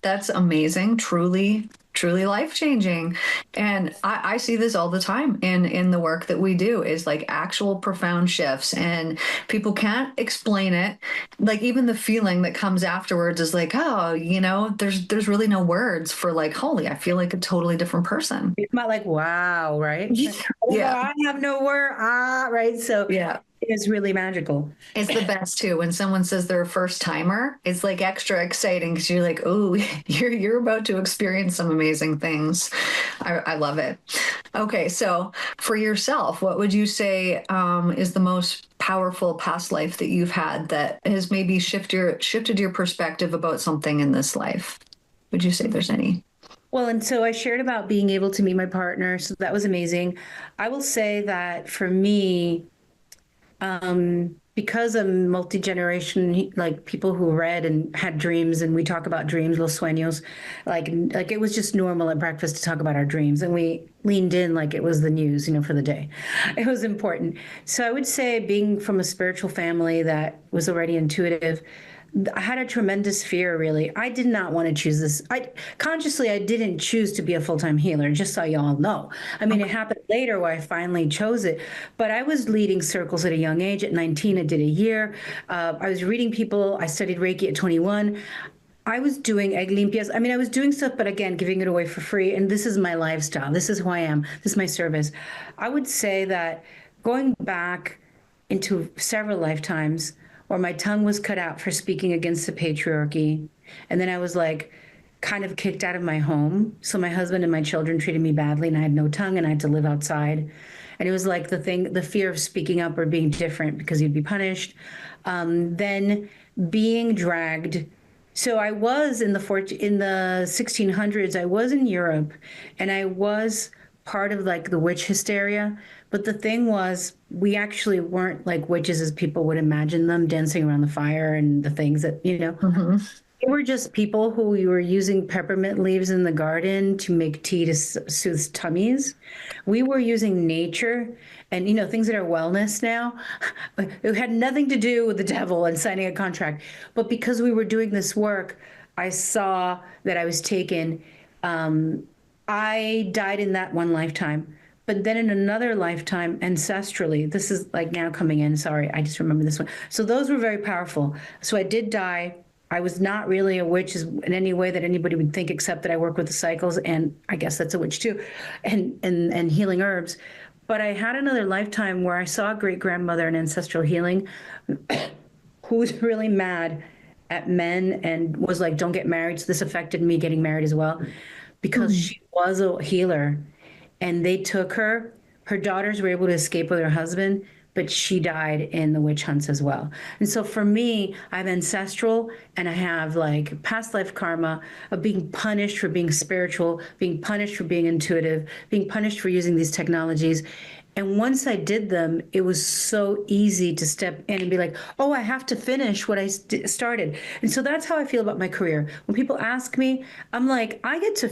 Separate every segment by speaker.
Speaker 1: That's amazing. Truly, truly life-changing. And I see this all the time in the work that we do is like actual profound shifts, and people can't explain it. Like even the feeling that comes afterwards is like, oh, there's really no words for like, holy, I feel like a totally different person.
Speaker 2: It's not like, wow, right? Oh my God,
Speaker 1: Yeah.
Speaker 2: I have no word. Right. So
Speaker 1: Yeah.
Speaker 2: it's really magical.
Speaker 1: It's the best too. When someone says they're a first timer, it's like extra exciting because you're like, oh, you're about to experience some amazing things. I love it. Okay, so for yourself, what would you say is the most powerful past life that you've had that has maybe shifted your perspective about something in this life? Would you say there's any?
Speaker 2: Well, and so I shared about being able to meet my partner. So that was amazing. I will say that for me, because I'm multi-generation, like people who read and had dreams, and we talk about dreams, los sueños, like it was just normal at breakfast to talk about our dreams, and we leaned in like it was the news, for the day. It was important. So I would say, being from a spiritual family that was already intuitive, I had a tremendous fear, really. I did not want to choose this. I didn't choose to be a full-time healer, just so y'all know. I mean, it happened later where I finally chose it, but I was leading circles at a young age. At 19, I did a year. I was reading people. I studied Reiki at 21. I was doing egg limpias. I mean, I was doing stuff, but again, giving it away for free. And this is my lifestyle. This is who I am. This is my service. I would say that going back into several lifetimes where my tongue was cut out for speaking against the patriarchy. And then I was like kind of kicked out of my home. So my husband and my children treated me badly, and I had no tongue and I had to live outside. And it was like the fear of speaking up or being different because you'd be punished. Then being dragged. So I was in the 1600s. I was in Europe, and I was part of like the witch hysteria. But the thing was, we actually weren't like witches as people would imagine them, dancing around the fire and the things that.
Speaker 1: Hmm.
Speaker 2: We were just people who we were using peppermint leaves in the garden to make tea to soothe tummies. We were using nature and, things that are wellness now. It had nothing to do with the devil and signing a contract. But because we were doing this work, I saw that I was taken. I died in that one lifetime. But then in another lifetime, ancestrally, this is like now coming in. Sorry, I just remember this one. So those were very powerful. So I did die. I was not really a witch in any way that anybody would think, except that I work with the cycles, and I guess that's a witch too, and healing herbs. But I had another lifetime where I saw a great grandmother in ancestral healing who was really mad at men and was like, "Don't get married." So this affected me getting married as well, because she was a healer, and they took her. Her daughters were able to escape with her husband, but she died in the witch hunts as well. And so for me, I have ancestral, and I have like past life karma of being punished for being spiritual, being punished for being intuitive, being punished for using these technologies. And once I did them, it was so easy to step in and be like, oh, I have to finish what I started. And so that's how I feel about my career. When people ask me, I'm like, I get to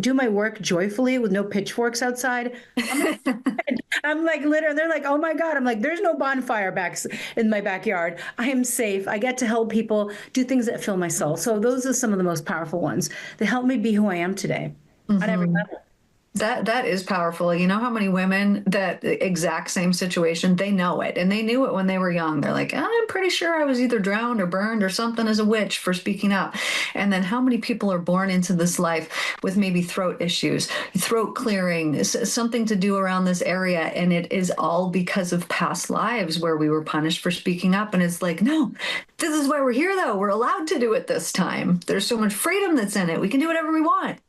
Speaker 2: do my work joyfully with no pitchforks outside. I'm like, literally, they're like, oh my God. I'm like, there's no bonfire in my backyard. I am safe. I get to help people do things that fill my soul. So those are some of the most powerful ones. They help me be who I am today on every
Speaker 1: Hmm.
Speaker 2: level.
Speaker 1: That is powerful. You know how many women that exact same situation, they know it and they knew it when they were young. They're like, I'm pretty sure I was either drowned or burned or something as a witch for speaking up. And then how many people are born into this life with maybe throat issues, throat clearing, something to do around this area. And it is all because of past lives where we were punished for speaking up. And it's like, no, this is why we're here though. We're allowed to do it this time. There's so much freedom that's in it. We can do whatever we want.